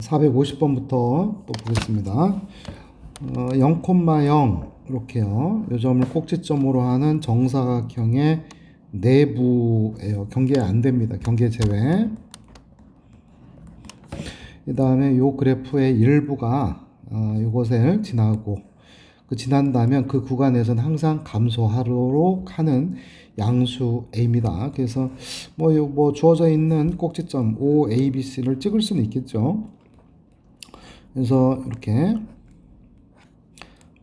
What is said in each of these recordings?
450번부터 또 보겠습니다. 0,0 이렇게요. 이 점을 꼭지점으로 하는 정사각형의 내부예요. 경계 안 됩니다. 경계 제외. 그 다음에 요 그래프의 일부가 이것을 지나고 지난다면 그 구간에서는 항상 감소하도록 하는 양수 A입니다. 그래서 뭐 주어져 있는 꼭지점 O, A, B, C를 찍을 수는 있겠죠. 그래서 이렇게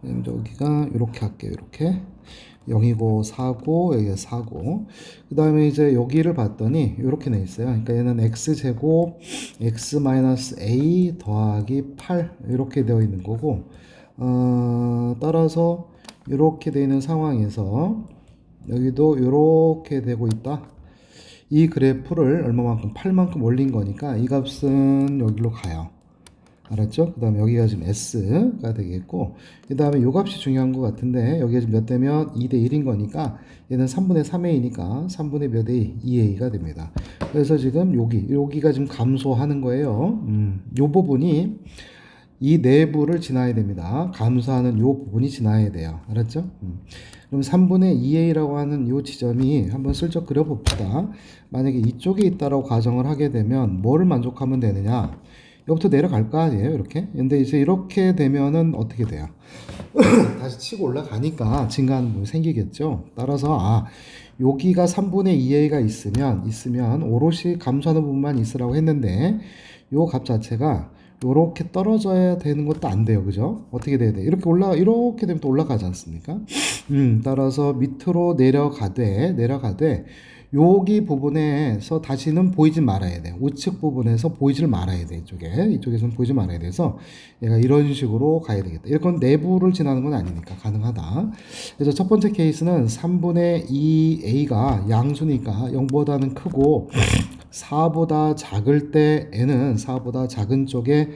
여기가 이렇게 할게요. 이렇게 0이고 4고 여기가 4고 그 다음에 이제 여기를 봤더니 이렇게 돼 있어요. 그러니까 얘는 x제곱 x-a 더하기 8 이렇게 되어 있는 거고 따라서 이렇게 되어 있는 상황에서 여기도 이렇게 되고 있다. 이 그래프를 얼마만큼 8만큼 올린 거니까 이 값은 여기로 가요. 알았죠? 그 다음에 여기가 지금 S가 되겠고, 그 다음에 요 값이 중요한 것 같은데, 여기가 지금 몇 대면 2대 1인 거니까, 얘는 3분의 3A니까 3분의 몇 A? 2A가 됩니다. 그래서 지금 여기가 지금 감소하는 거예요. 요 부분이 이 내부를 지나야 됩니다. 감소하는 요 부분이 지나야 돼요. 알았죠? 그럼 3분의 2A라고 하는 요 지점이 한번 슬쩍 그려봅시다. 만약에 이쪽에 있다라고 가정을 하게 되면 뭐를 만족하면 되느냐? 여기부터 내려갈 거 아니에요, 이렇게. 근데 이제 이렇게 되면은 어떻게 돼요? 다시 치고 올라가니까 증가하는 부분이 생기겠죠. 따라서 여기가 3분의 2a가 있으면 오롯이 감소하는 부분만 있으라고 했는데 요 값 자체가 요렇게 떨어져야 되는 것도 안 돼요, 그죠? 어떻게 돼야 돼? 이렇게 되면 또 올라가지 않습니까? 따라서 밑으로 내려가되 여기 부분에서 다시는 보이지 말아야 돼. 우측 부분에서 보이질 말아야 돼. 이쪽에서는 보이지 말아야 돼서 얘가 이런 식으로 가야 되겠다. 이건 내부를 지나는 건 아니니까 가능하다. 그래서 첫 번째 케이스는 3분의 2a가 양수니까 0보다는 크고 4보다 작을 때 n은 4보다 작은 쪽에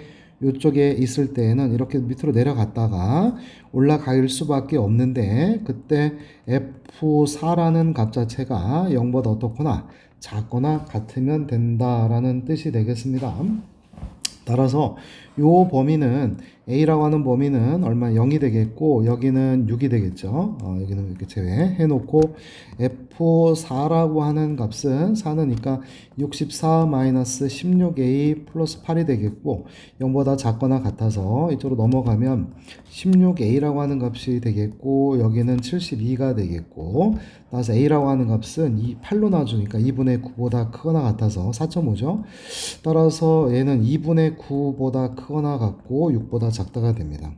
이쪽에 있을 때에는 이렇게 밑으로 내려갔다가 올라갈 수밖에 없는데 그때 F4라는 값 자체가 0보다 어떻거나 작거나 같으면 된다라는 뜻이 되겠습니다. 따라서 요 범위는 A라고 하는 범위는 얼마 0이 되겠고 여기는 6이 되겠죠. 여기는 이렇게 제외해 놓고 F4라고 하는 값은 4느니까 64-16A 플러스 8이 되겠고 0보다 작거나 같아서 이쪽으로 넘어가면 16A라고 하는 값이 되겠고 여기는 72가 되겠고 따라서 A라고 하는 값은 8로 나눠주니까 2분의 9보다 크거나 같아서 4.5죠. 따라서 얘는 2분의 9보다 크거나 같고 6보다 작다가 됩니다.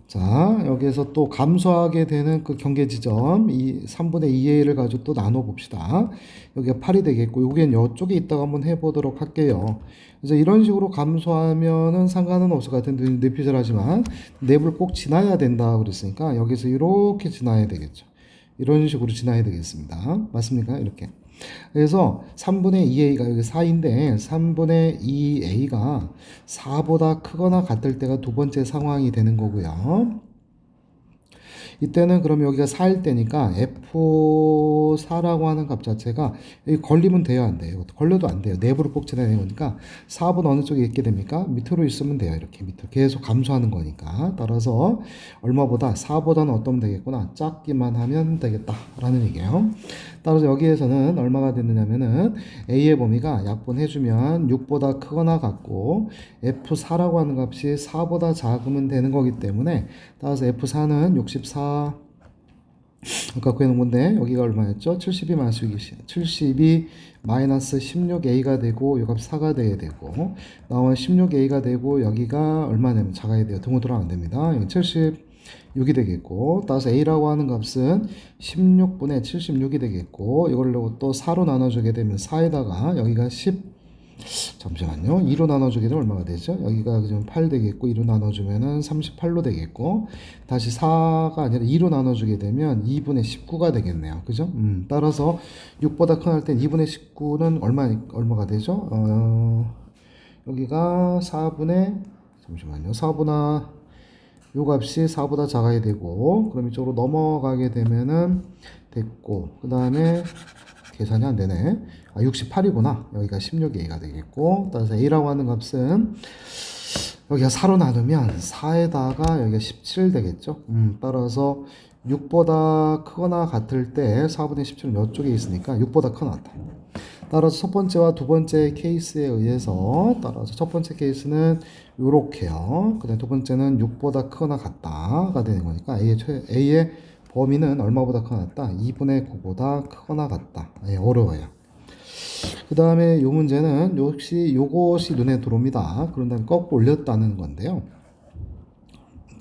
자, 여기에서 또 감소하게 되는 그 경계 지점, 이 3분의 2a를 가지고 또 나눠 봅시다. 여기가 8이 되겠고, 여기는 이쪽에 있다가 한번 해보도록 할게요. 그래서 이런 식으로 감소하면은 상관은 없을 것 같은데, 뇌피절하지만, 내부를 꼭 지나야 된다 그랬으니까, 여기서 이렇게 지나야 되겠죠. 이런 식으로 지나야 되겠습니다. 맞습니까? 이렇게. 그래서 3분의 2a가 여기 4인데 3분의 2a가 4보다 크거나 같을 때가 두 번째 상황이 되는 거고요. 이때는 그럼 여기가 4일 때니까 F4라고 하는 값 자체가 여기 걸리면 돼요, 안 돼요? 걸려도 안 돼요. 내부를 꼭 지나야 되니까 4분 어느 쪽에 있게 됩니까? 밑으로 있으면 돼요. 이렇게 밑으로 계속 감소하는 거니까. 따라서 얼마보다 4보다는 어떠면 되겠구나. 작기만 하면 되겠다라는 얘기예요. 따라서 여기에서는 얼마가 됐느냐면은 A의 범위가 약분해주면 6보다 크거나 같고 F4라고 하는 값이 4보다 작으면 되는 거기 때문에 따라서 F4는 64 아까 구해놓은 건데 여기가 얼마였죠? 72 마이너스 16a가 되고 이 값 4가 돼야 되고 나오면 16a가 되고 여기가 얼마냐면 작아야 돼요. 등호도랑 안 됩니다. 76이 되겠고 따라서 a라고 하는 값은 16분의 76이 되겠고 이걸 또 4로 나눠주게 되면 4에다가 여기가 잠시만요. 2로 나눠주게 되면 얼마가 되죠? 여기가 지금 8 되겠고 2로 나눠주면은 38로 되겠고 다시 4가 아니라 2로 나눠주게 되면 2분의 19가 되겠네요. 그죠? 따라서 6보다 큰 할 땐 2분의 19는 얼마가 되죠? 여기가 4분의 요 값이 4보다 작아야 되고 그럼 이쪽으로 넘어가게 되면은 됐고 그 다음에 계산이 안 되네. 68이구나. 여기가 16a가 되겠고, 따라서 a라고 하는 값은 여기가 4로 나누면 4에다가 여기가 17 되겠죠. 따라서 6보다 크거나 같을 때 4분의 17은 이쪽에 있으니까 6보다 크거나 같다. 따라서 첫 번째와 두 번째 케이스에 의해서 따라서 첫 번째 케이스는 요렇게요. 그 다음에 두 번째는 6보다 크거나 같다가 되는 거니까 A의 범위는 얼마보다 크거나 같다? 2분의 9보다 크거나 같다. 어려워요. 그 다음에 요 문제는 역시 요것이 눈에 들어옵니다. 그런 다음에 거꾸로 올렸다는 건데요.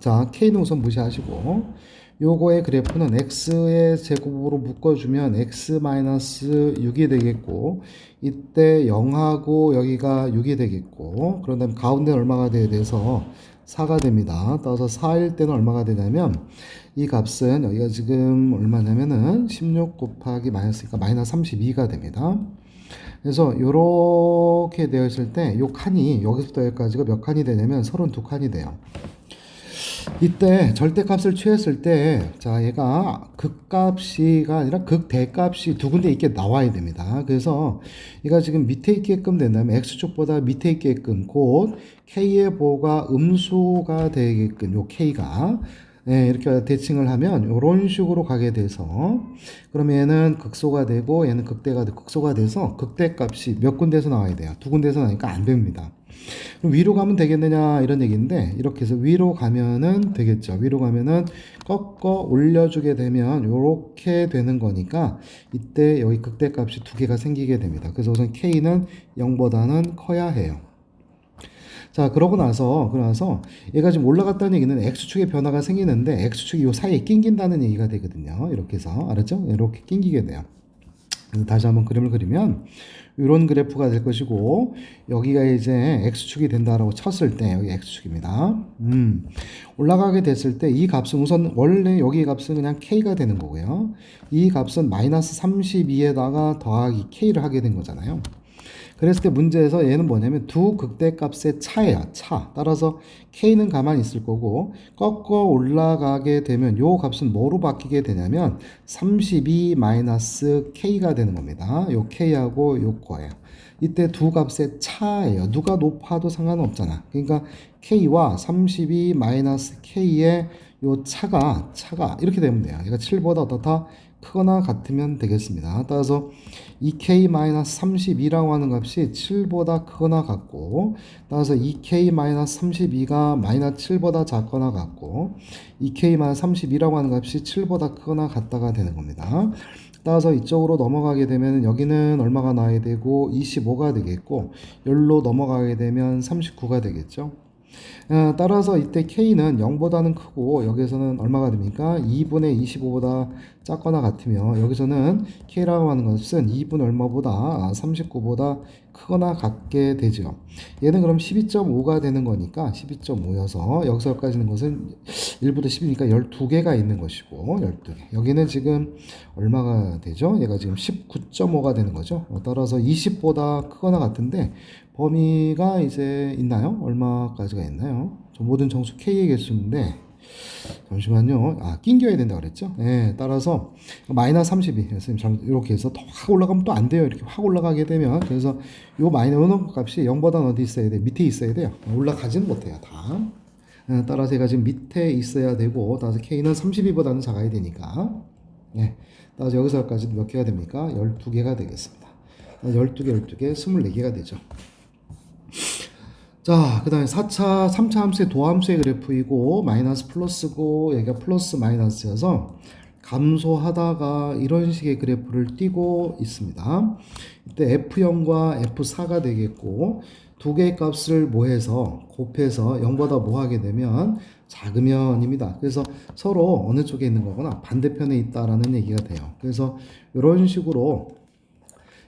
자, K는 우선 무시하시고 요거의 그래프는 x의 제곱으로 묶어주면 x-6이 되겠고 이때 0하고 여기가 6이 되겠고 그런 다음에 가운데 얼마가 돼야 돼서 4가 됩니다. 따라서 4일 때는 얼마가 되냐면 이 값은 여기가 지금 얼마냐면은 16 곱하기 마이너스니까 마이너스 32가 됩니다. 그래서 이렇게 되어 있을 때 요 칸이 여기서부터 여기까지가 몇 칸이 되냐면 32칸이 돼요. 이때 절대값을 취했을 때, 자, 얘가 극값이가 아니라 극대값이 두 군데 있게 나와야 됩니다. 그래서 얘가 지금 밑에 있게끔 된다면 x축보다 밑에 있게끔 곧 k의 보가 음수가 되게끔 요 k가 이렇게 대칭을 하면 이런 식으로 가게 돼서 그러면 얘는 극소가 되고 얘는 극소가 돼서 극대값이 몇 군데에서 나와야 돼요. 두 군데에서 나니까 안 됩니다. 그럼 위로 가면 되겠느냐 이런 얘기인데 이렇게 해서 위로 가면은 되겠죠. 위로 가면은 꺾어 올려주게 되면 이렇게 되는 거니까 이때 여기 극대값이 두 개가 생기게 됩니다. 그래서 우선 k는 0보다는 커야 해요. 자, 그러고 나서 얘가 지금 올라갔다는 얘기는 x축의 변화가 생기는데 x축이 요 사이에 낑긴다는 얘기가 되거든요. 이렇게 해서 알았죠? 이렇게 낑기게 돼요. 그래서 다시 한번 그림을 그리면 이런 그래프가 될 것이고 여기가 이제 x축이 된다라고 쳤을 때 여기 x축입니다. 올라가게 됐을 때 이 값은 우선 원래 여기 값은 그냥 k가 되는 거고요. 이 값은 마이너스 32에다가 더하기 k를 하게 된 거잖아요. 그랬을 때 문제에서 얘는 뭐냐면 두 극대값의 차예요. 차. 따라서 k는 가만히 있을 거고 꺾어 올라가게 되면 요 값은 뭐로 바뀌게 되냐면 32-k가 되는 겁니다. 요 k하고 요 거예요. 이때 두 값의 차예요. 누가 높아도 상관없잖아. 그러니까 k와 32-k의 요 차가 이렇게 되면 돼요. 얘가 7보다 어떻다? 크거나 같으면 되겠습니다. 따라서 2k-32라고 하는 값이 7보다 크거나 같고 따라서 2k-32가 마이너스 7보다 작거나 같고 2k-32라고 하는 값이 7보다 크거나 같다가 되는 겁니다. 따라서 이쪽으로 넘어가게 되면 여기는 얼마가 나와야 되고 25가 되겠고 여기로 넘어가게 되면 39가 되겠죠. 따라서 이때 k는 0보다는 크고 여기서는 얼마가 됩니까? 2분의 25보다 작거나 같으며 여기서는 k라고 하는 것은 2분 얼마보다 39보다 크거나 같게 되죠. 얘는 그럼 12.5가 되는 거니까 12.5여서 여기서 여기까지 있는 것은 1부터 10이니까 12개가 있는 것이고 12개. 여기는 지금 얼마가 되죠? 얘가 지금 19.5가 되는 거죠. 따라서 20보다 크거나 같은데 범위가 이제 있나요? 얼마까지가 있나요? 모든 정수 k의 개수인데 잠시만요. 낑겨야 된다 그랬죠? 네, 따라서 마이너스 32. 선생님 이렇게 해서 더 확 올라가면 또 안 돼요. 이렇게 확 올라가게 되면 그래서 요 마이너스 값이 0보다는 어디 있어야 돼? 밑에 있어야 돼요. 올라가지는 못해요. 다. 따라서 얘가 지금 밑에 있어야 되고 따라서 k는 32보다는 작아야 되니까 따라서 여기서까지 몇 개가 됩니까? 12개가 되겠습니다. 12개, 24개가 되죠. 자, 그 다음에 3차 함수의 도함수의 그래프이고 마이너스 플러스고 여기가 플러스 마이너스여서 감소하다가 이런 식의 그래프를 띄고 있습니다. 이때 F0과 F4가 되겠고 두 개의 값을 모해서 곱해서 0보다 뭐하게 되면 작으면입니다. 그래서 서로 어느 쪽에 있는 거거나 반대편에 있다라는 얘기가 돼요. 그래서 이런 식으로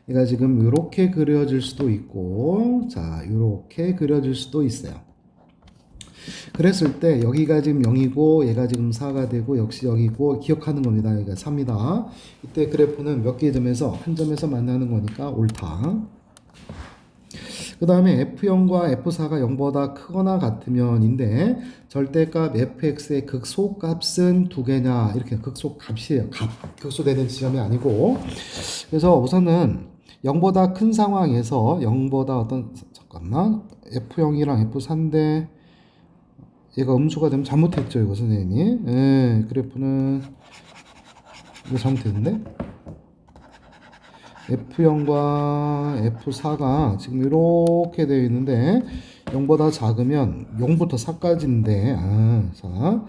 얘가 지금 이렇게 그려질 수도 있고 자 이렇게 그려질 수도 있어요. 그랬을 때 여기가 지금 0이고 얘가 지금 4가 되고 역시 여기고 기억하는 겁니다. 여기가 3이다. 이때 그래프는 몇 개의 점에서 한 점에서 만나는 거니까 옳다. 그 다음에 F0과 F4가 0보다 크거나 같으면인데 절대값 fx의 극소값은 두 개냐 이렇게 극소값이에요. 극소되는 지점이 아니고 그래서 우선은 0보다 큰 상황에서 0보다 어떤 잠깐만 F0이랑 F4인데 얘가 음수가 되면 잘못했죠 이거 선생님이. 예, 그래프는 이거 잘못했는데 F0과 F4가 지금 이렇게 되어 있는데 0보다 작으면 0부터 4까지인데 자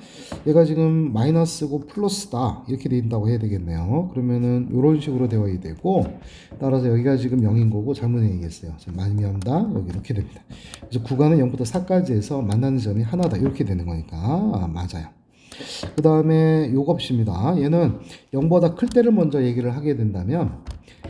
얘가 지금 마이너스고 플러스다 이렇게 된다고 해야 되겠네요. 그러면은 이런 식으로 되어야 되고 따라서 여기가 지금 0인 거고 잘못 얘기했어요. 많이 미안합니다. 여기 이렇게 됩니다. 그래서 구간은 0부터 4까지 해서 만나는 점이 하나다 이렇게 되는 거니까 맞아요. 그 다음에 요거 봅시다. 얘는 0보다 클 때를 먼저 얘기를 하게 된다면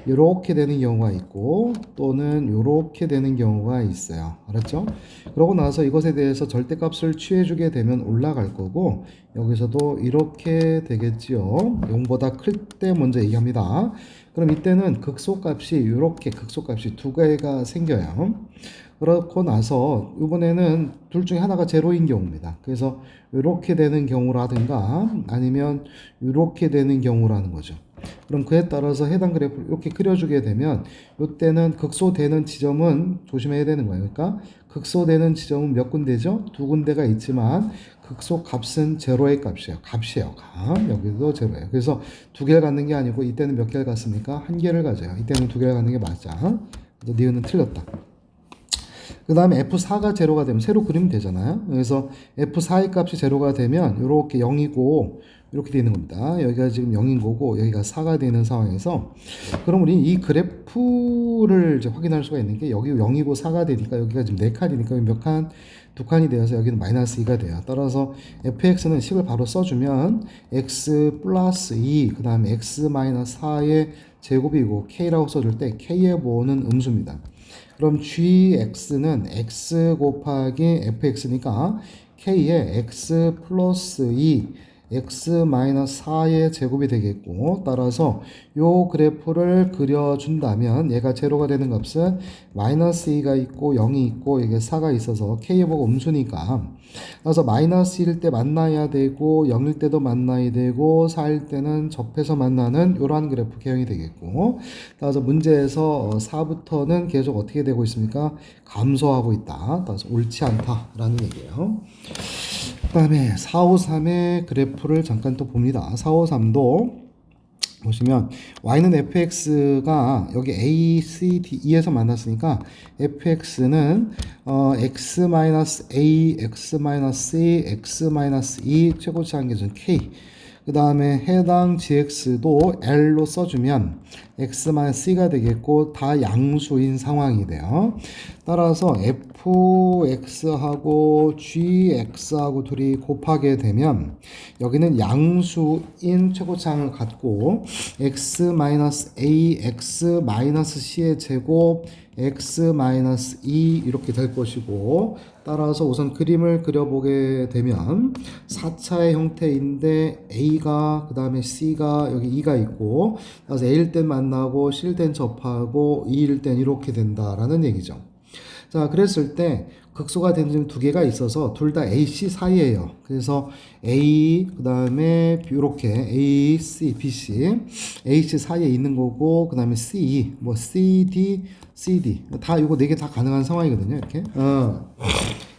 이렇게 되는 경우가 있고 또는 이렇게 되는 경우가 있어요. 알았죠? 그러고 나서 이것에 대해서 절대값을 취해주게 되면 올라갈 거고 여기서도 이렇게 되겠지요. 0보다 클 때 먼저 얘기합니다. 그럼 이때는 극소값이 이렇게 극소값이 두 개가 생겨요. 그렇고 나서 이번에는 둘 중에 하나가 제로인 경우입니다. 그래서 이렇게 되는 경우라든가 아니면 이렇게 되는 경우라는 거죠. 그럼 그에 따라서 해당 그래프를 이렇게 그려주게 되면 이때는 극소되는 지점은 조심해야 되는 거예요. 그러니까 극소되는 지점은 몇 군데죠? 두 군데가 있지만 극소 값은 제로의 값이에요. 값이에요. 여기도 제로예요. 그래서 두 개를 갖는 게 아니고 이때는 몇 개를 갖습니까? 한 개를 가져요. 이때는 두 개를 갖는 게 맞아. 그래서 니은은 틀렸다. 그 다음에 F4가 제로가 되면 새로 그리면 되잖아요. 그래서 F4의 값이 제로가 되면 이렇게 0이고 이렇게 되는 겁니다. 여기가 지금 0인 거고 여기가 4가 되는 상황에서 그럼 우리 이 그래프를 이제 확인할 수가 있는 게 여기 0이고 4가 되니까 여기가 지금 4칸이니까 몇 칸? 2칸이 되어서 여기는 마이너스 2가 돼요. 따라서 fx는 식을 바로 써주면 x 플러스 2 그 다음에 x 마이너스 4의 제곱이고 k라고 써줄 때 k의 보호는 음수입니다. 그럼 gx는 x 곱하기 fx니까 k의 x 플러스 2 x 마이너스 4의 제곱이 되겠고 따라서 요 그래프를 그려준다면 얘가 제로가 되는 값은 마이너스 2가 있고 0이 있고 이게 4가 있어서 k의 보고 음수니까 그래서 마이너스 1일 때 만나야 되고 0일 때도 만나야 되고 4일 때는 접해서 만나는 이러한 그래프 개형이 되겠고 따라서 문제에서 4부터는 계속 어떻게 되고 있습니까? 감소하고 있다. 따라서 옳지 않다라는 얘기예요. 그 다음에 453의 그래프를 잠깐 또 봅니다. 453도 보시면 y는 fx가 여기 a, c, d, e에서 만났으니까 fx는 x-a, x-c, x-e 최고치 한계선 k 그 다음에 해당 gx도 l로 써주면 x-c가 되겠고 다 양수인 상황이 돼요. 따라서 fx하고 gx하고 둘이 곱하게 되면 여기는 양수인 최고차항을 갖고 x-a, x-c의 제곱 x-2 이렇게 될 것이고 따라서 우선 그림을 그려보게 되면 4차의 형태인데 A가 그 다음에 C가 여기 2가 있고 따라서 A일 땐 만나고 C일 땐 접하고 E일 땐 이렇게 된다라는 얘기죠. 자, 그랬을 때 극소가 된 점 두 개가 있어서 둘 다 AC 사이에요. 그래서 A 그 다음에 이렇게 A, C, B, C, AC 사이에 있는 거고 그 다음에 C, 뭐 C, D, CD 다 이거 네 개 다 가능한 상황이거든요. 이렇게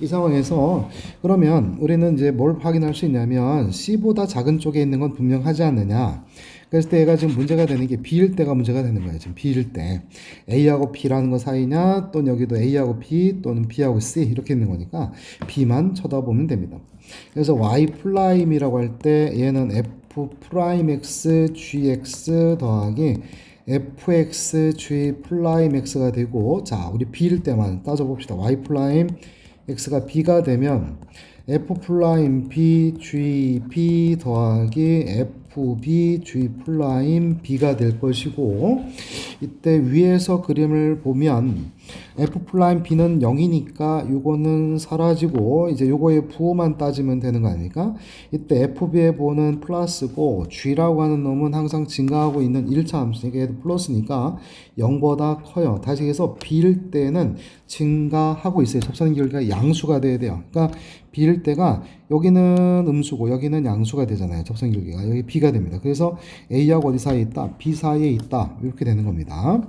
이 상황에서 그러면 우리는 이제 뭘 확인할 수 있냐면 C보다 작은 쪽에 있는 건 분명하지 않느냐. 그래서 얘가 지금 문제가 되는 게 B일 때가 문제가 되는 거예요. 지금 B일 때 A하고 B라는 거 사이냐 또는 여기도 A하고 B 또는 B하고 C 이렇게 있는 거니까 B만 쳐다보면 됩니다. 그래서 Y 프라임이라고 할 때 얘는 F 프라임 X GX 더하기 fx g 플라임 x가 되고 자 우리 b일 때만 따져봅시다. y 플라임 x가 b가 되면 f 플라임 b g b 더하기 fb g 플라임 b가 될 것이고 이때 위에서 그림을 보면 f 플라임 b는 0이니까 요거는 사라지고 이제 요거의 부호만 따지면 되는 거 아닙니까? 이때 fb의 부호는 플러스고 g라고 하는 놈은 항상 증가하고 있는 1차 함수니까 얘도 플러스니까 0보다 커요. 다시 해서 b일 때는 증가하고 있어요. 접선 기울기가 양수가 돼야 돼요. 그러니까 b일 D일 때가 여기는 음수고 여기는 양수가 되잖아요. 접선 길기가. 여기 B가 됩니다. 그래서 A하고 어디 사이에 있다? B 사이에 있다. 이렇게 되는 겁니다.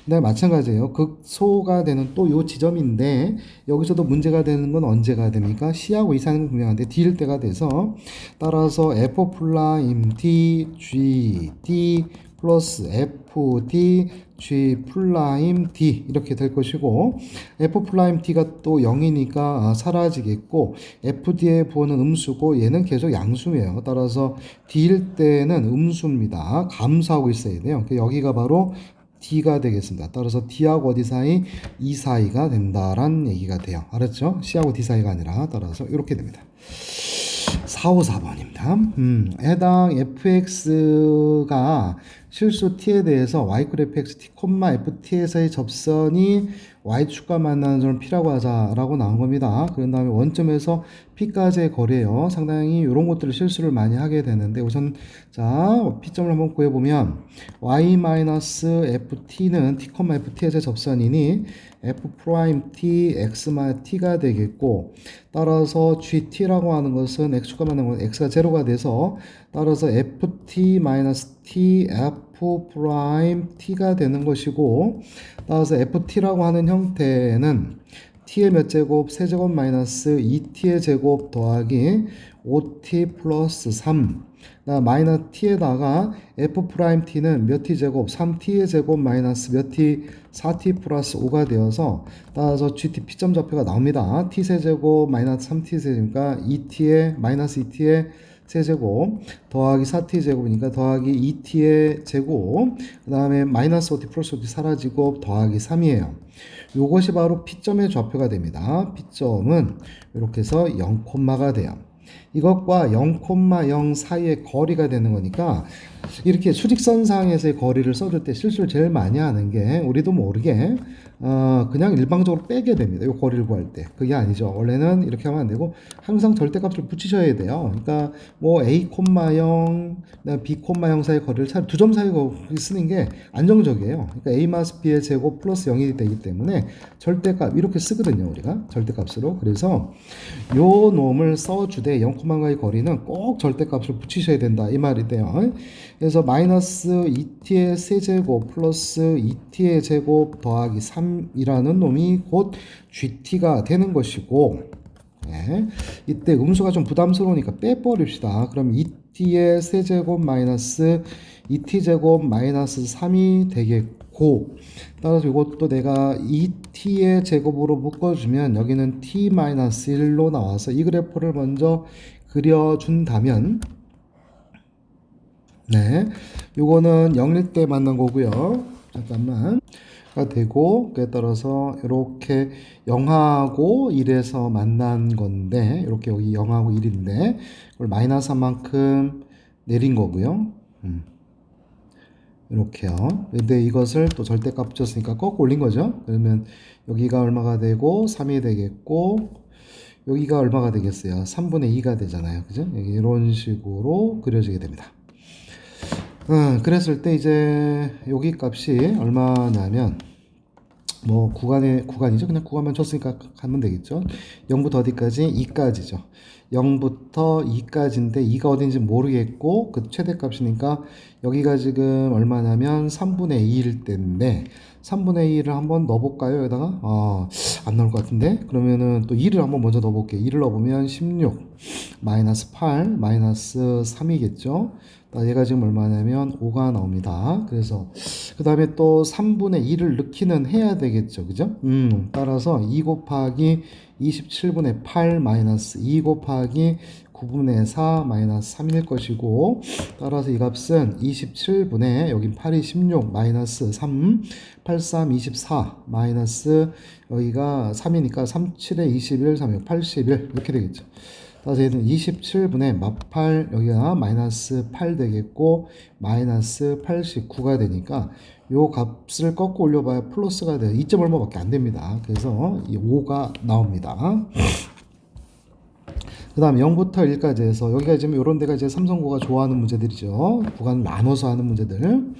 그 다음에 마찬가지예요. 극소가 되는 또 요 지점인데 여기서도 문제가 되는 건 언제가 됩니까? C하고 이 사이는 분명한데 D일 때가 돼서 따라서 F 플라임 D, G, D 플러스 FD G 플라임 D 이렇게 될 것이고 F 플라임 D가 또 0이니까 사라지겠고 FD의 부호는 음수고 얘는 계속 양수예요. 따라서 D일 때는 음수입니다. 감소하고 있어야 돼요. 여기가 바로 D가 되겠습니다. 따라서 D하고 어디 사이? 이 사이가 된다란 얘기가 돼요. 알았죠? C하고 D 사이가 아니라 따라서 이렇게 됩니다. 454번입니다. 해당 fx가 실수 t에 대해서 y fx t, ft에서의 접선이 y축과 만나는 점을 p라고 하자라고 나온 겁니다. 그런 다음에 원점에서 p까지의 거리예요. 상당히 이런 것들을 실수를 많이 하게 되는데 우선 자 p점을 한번 구해보면 y-ft는 t, ft에서의 접선이니 f'(t) xt가 되겠고 따라서 gt라고 하는 것은 x축과 만나는 건 x가 제로가 돼서 따라서 ft-t f't가 되는 것이고 따라서 ft라고 하는 형태는 t의 몇 제곱? 세제곱 마이너스 2t의 제곱 더하기 5t 플러스 3 마이너스 t에다가 f't는 몇 t 제곱? 3t의 제곱 마이너스 몇 t? 4t 플러스 5가 되어서 따라서 gt p점 좌표가 나옵니다. t 세제곱 마이너스 3t 세제니까 2t의 마이너스 2t의 세제곱 더하기 4t 제곱이니까 더하기 2t의 제곱 그 다음에 마이너스 5t 플러스 5t 사라지고 더하기 3이에요. 요것이 바로 p점의 좌표가 됩니다. p점은 이렇게 해서 0콤마가 돼요. 이것과 0,0 사이의 거리가 되는 거니까 이렇게 수직선상에서의 거리를 써줄 때 실수를 제일 많이 하는 게 우리도 모르게 그냥 일방적으로 빼게 됩니다. 이 거리를 구할 때 그게 아니죠. 원래는 이렇게 하면 안 되고 항상 절대값을 붙이셔야 돼요. 그러니까 뭐 A, 0, B, 0 사이의 거리를 차라리 두 점 사이에 쓰는 게 안정적이에요. 그러니까 A 마이너스 B의 제곱 플러스 0이 되기 때문에 절대값 이렇게 쓰거든요. 우리가 절대값으로. 그래서 요 놈을 써주되 0,0의 거리는 꼭 절대값을 붙이셔야 된다 이 말이 돼요. 그래서 마이너스 2t의 세제곱 플러스 2t의 제곱 더하기 3이라는 놈이 곧 gt가 되는 것이고 네. 이때 음수가 좀 부담스러우니까 빼버립시다. 그럼 2t의 세제곱 마이너스 2t제곱 마이너스 3이 되겠고 따라서 이것도 내가 2t의 제곱으로 묶어주면 여기는 t 마이너스 1로 나와서 이 그래프를 먼저 그려준다면 네, 요거는 0일 때 만난 거고요. 잠깐만. 가 되고 그에 따라서 이렇게 0하고 1에서 만난 건데 이렇게 여기 0하고 1인데 이걸 마이너스 한 만큼 내린 거고요. 이렇게요. 근데 이것을 또 절대값 붙였으니까 꺾어 올린 거죠. 그러면 여기가 얼마가 되고 3이 되겠고 여기가 얼마가 되겠어요? 3분의 2가 되잖아요. 그죠? 이런 식으로 그려지게 됩니다. 그랬을 때 이제 여기 값이 얼마냐면 뭐 구간이죠. 그냥 구간만 쳤으니까 가면 되겠죠. 0부터 어디까지? 2까지죠. 0부터 2까지인데 2가 어딘지 모르겠고 그 최대값이니까 여기가 지금 얼마냐면 3분의 2일 때인데 3분의 2를 한번 넣어볼까요? 여기다가 안 나올 것 같은데 그러면은 또 2를 한번 먼저 넣어볼게요. 2를 넣어보면 16 마이너스 8 마이너스 3이겠죠. 얘가 지금 얼마냐면 5가 나옵니다. 그래서 그 다음에 또 3분의 2를 넣기는 해야 되겠죠. 그죠? 따라서 2 곱하기 27분의 8 마이너스 2 곱하기 9분의 4 마이너스 3일 것이고 따라서 이 값은 27분의 여긴 8이 16 마이너스 3 8, 3, 24 마이너스 여기가 3이니까 3, 7에 21, 3, 6, 81 이렇게 되겠죠. 따라서 얘는 27분의 마8 여기가 마이너스 8 되겠고 마이너스 89가 되니까 요 값을 꺾고 올려봐야 플러스가 돼요. 2점 얼마밖에 안 됩니다. 그래서 이 5가 나옵니다. 그 다음 0부터 1까지 해서 여기가 지금 요런 데가 이제 삼성고가 좋아하는 문제들이죠. 구간을 나눠서 하는 문제들.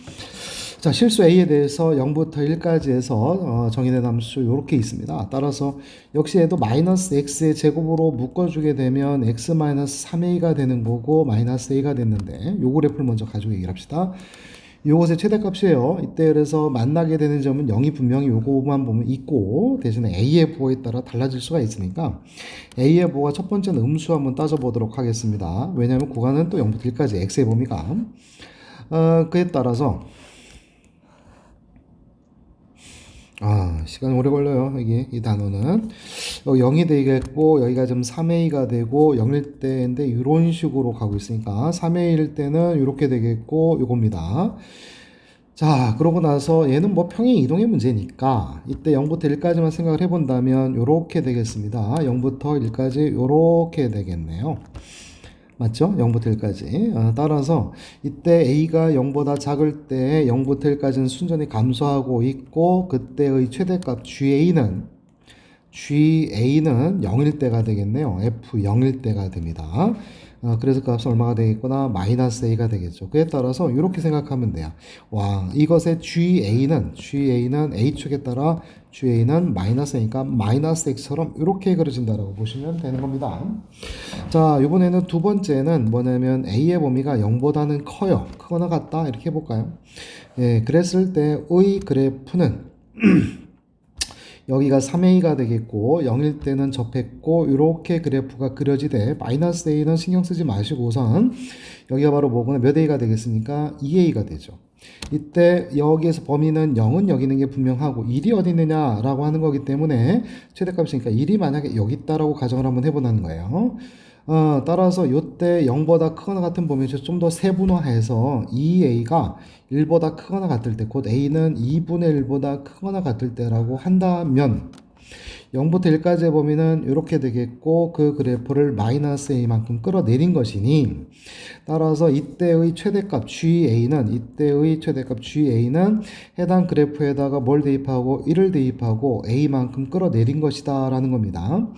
자, 실수 a에 대해서 0부터 1까지 해서 정의된 함수 이렇게 있습니다. 따라서 역시 얘도 마이너스 x의 제곱으로 묶어주게 되면 x 마이너스 3a가 되는 거고 마이너스 a가 됐는데 요 그래프를 먼저 가지고 얘기를 합시다. 요것의 최대값이에요. 이때 그래서 만나게 되는 점은 0이 분명히 요거만 보면 있고 대신에 a의 부호에 따라 달라질 수가 있으니까 a의 부호가 첫 번째는 음수 한번 따져보도록 하겠습니다. 왜냐하면 구간은 또 0부터 1까지 x의 범위가 그에 따라서 시간 오래 걸려요. 여기 이 단어는 0이 되겠고 여기가 좀 3a가 되고 0일 때인데 이런 식으로 가고 있으니까 3a일 때는 이렇게 되겠고 요겁니다. 자, 그러고 나서 얘는 뭐 평행 이동의 문제니까 이때 0부터 1까지만 생각을 해본다면 요렇게 되겠습니다. 0부터 1까지 요렇게 되겠네요. 맞죠? 0부터 1까지. 따라서 이때 a가 0보다 작을 때 0부터 1까지는 순전히 감소하고 있고 그때의 최대값 GA는 0일 때가 되겠네요. F0일 때가 됩니다. 그래서 그 값은 얼마가 되겠구나? 마이너스 a가 되겠죠. 그에 따라서 이렇게 생각하면 돼요. 이것의 GA는 A축에 따라 GA는 마이너스 a니까 마이너스 x처럼 이렇게 그려진다라고 보시면 되는 겁니다. 자, 이번에는 두 번째는 뭐냐면 a의 범위가 0보다는 커요. 크거나 같다. 이렇게 해볼까요? 예, 그랬을 때의 그래프는 여기가 3a가 되겠고 0일 때는 접했고 이렇게 그래프가 그려지되 마이너스 a는 신경 쓰지 마시고 우선 여기가 바로 뭐구나 몇 a가 되겠습니까? 2a가 되죠. 이때 여기에서 범위는 0은 여기 있는 게 분명하고 1이 어디 있느냐라고 하는 거기 때문에 최대값이니까 1이 만약에 여기 있다라고 가정을 한번 해보는 거예요. 따라서 요때 0보다 크거나 같은 범위에서 좀 더 세분화해서 2a가 1보다 크거나 같을 때, 곧 a는 2분의 1보다 크거나 같을 때라고 한다면 0부터 1까지의 범위는 이렇게 되겠고 그 그래프를 마이너스 a만큼 끌어내린 것이니 따라서 이때의 최대값 GA는 해당 그래프에다가 뭘 대입하고 1을 대입하고 a만큼 끌어내린 것이다 라는 겁니다.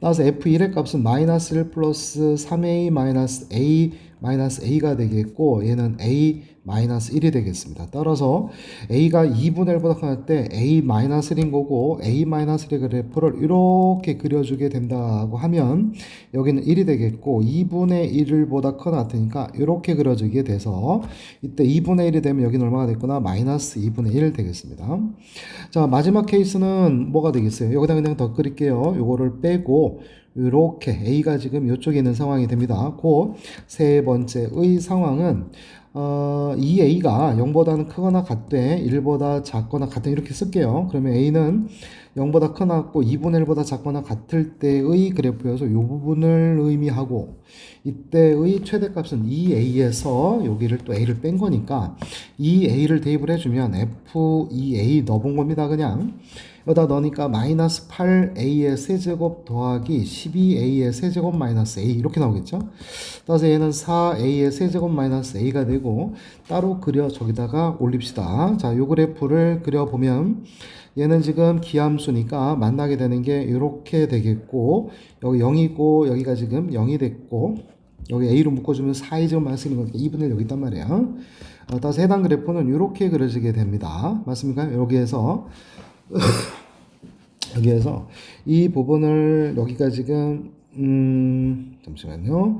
따라서 f1의 값은 마이너스 1 플러스 3a 마이너스 a가 되겠고 얘는 a 마이너스 1이 되겠습니다. 따라서 a가 2분의 1보다 클 때 a 마이너스 1인 거고 a 마이너스 1의 그래프를 이렇게 그려주게 된다고 하면 여기는 1이 되겠고 2분의 1보다 크거나 같으니까 이렇게 그려지게 돼서 이때 2분의 1이 되면 여기는 얼마가 됐구나 마이너스 2분의 1 되겠습니다. 자, 마지막 케이스는 뭐가 되겠어요? 여기다 그냥 더 그릴게요. 요거를 빼고 이렇게 a가 지금 이쪽에 있는 상황이 됩니다. 그 세 번째의 상황은 2a가 0보다는 크거나 같되 1보다 작거나 같은 이렇게 쓸게요. 그러면 a는 0보다 크거나 같고 2분의 1보다 작거나 같을 때의 그래프여서 이 부분을 의미하고 이때의 최대값은 2a에서 여기를 또 a를 뺀 거니까 2a를 대입을 해주면 f2a 넣어본 겁니다. 그냥 여기다 넣으니까 마이너스 8a의 세제곱 더하기 12a의 세제곱 마이너스 a 이렇게 나오겠죠. 따라서 얘는 4a의 세제곱 마이너스 a가 되고 따로 그려 저기다가 올립시다. 자, 요 그래프를 그려보면 얘는 지금 기함수니까 만나게 되는 게 이렇게 되겠고 여기 0이고 여기가 지금 0이 됐고 여기 a로 묶어주면 4의 제곱 마이너스 1인 거니까 2분의 1 여기 있단 말이에요. 따라서 해당 그래프는 이렇게 그려지게 됩니다. 맞습니까? 여기에서 이 부분을 여기가 지금 잠시만요.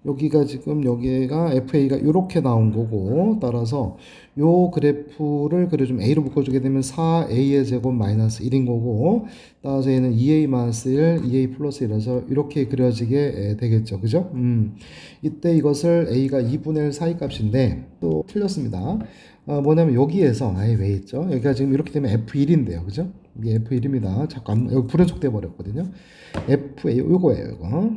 여기가 지금 여기가 FA가 이렇게 나온 거고 따라서 요 그래프를 그려주면 A로 묶어주게 되면 4A의 제곱 마이너스 1인 거고 따라서 얘는 2A 마이너스 1, 2A 플러스 1이라서 이렇게 그려지게 되겠죠. 그죠? 이때 이것을 A가 2분의 1 사이 값인데 또 틀렸습니다. 뭐냐면 여기에서 왜 있죠? 여기가 지금 이렇게 되면 F1인데요. 그죠? 이게 F1입니다. 자꾸 여기 불연속돼 버렸거든요. FA 요거예요. 이거.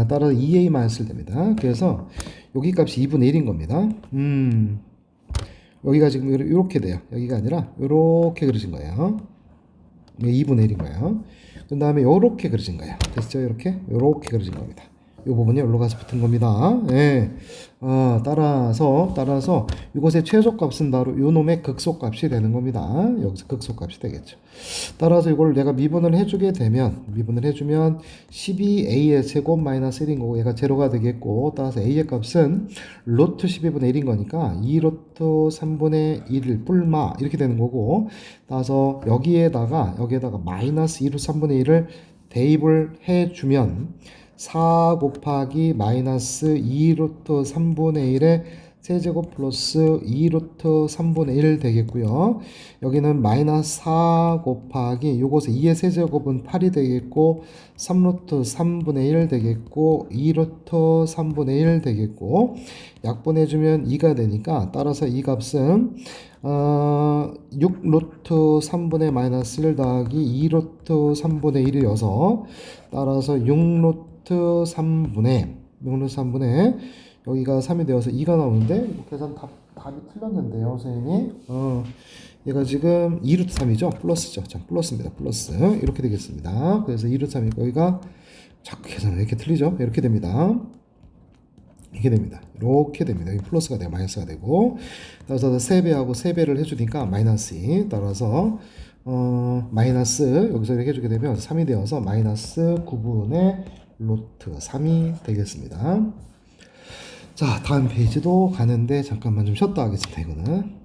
따라서 2a만 쓸 됩니다. 그래서 여기 값이 2분의 1인 겁니다. 여기가 지금 이렇게 돼요. 여기가 아니라 이렇게 그려진 거예요. 2분의 1인 거예요. 그 다음에 이렇게 그려진 거예요. 됐죠? 이렇게 그려진 겁니다. 이 부분이 여기로 가서 붙은 겁니다. 예. 따라서 이것의 최소값은 바로 요 놈의 극소값이 되는 겁니다. 여기서 극소값이 되겠죠. 따라서 이걸 내가 미분을 해주면 12a의 제곱 마이너스 1인 거고 얘가 제로가 되겠고, 따라서 a의 값은 루트 12분의 1인 거니까 2 루트 3분의 1 뿔마 이렇게 되는 거고, 따라서 여기에다가 마이너스 2 루트 3분의 1을 대입을 해주면 4 곱하기 마이너스 2 루트 3분의 1의 세제곱 플러스 2 루트 3분의 1 되겠고요. 여기는 마이너스 4 곱하기 요것의 2의 세제곱은 8이 되겠고, 3 루트 3분의 1 되겠고, 2 루트 3분의 1 되겠고, 약분해주면 2가 되니까, 따라서 이 값은 6 루트 3분의 마이너스 1 더하기 2 루트 3분의 1이어서, 따라서 6 루트 3분의 여기가 3이 되어서 2가 나오는데, 계산 답이 틀렸는데요, 선생님이. 얘가 지금 2루트 3이죠? 플러스죠. 자, 플러스입니다. 플러스. 이렇게 되겠습니다. 그래서 2루트 3이 여기가 자꾸 계산이 이렇게 틀리죠? 이렇게 됩니다. 이게 됩니다. 이렇게 됩니다. 여기 플러스가 되고 마이너스가 되고, 따라서 3배하고 3배를 해주니까 마이너스 2. 따라서 마이너스 여기서 이렇게 해주게 되면 3이 되어서 마이너스 9분의 루트 3이 되겠습니다. 자, 다음 페이지도 가는데 잠깐만 좀 쉬었다 하겠습니다. 이거는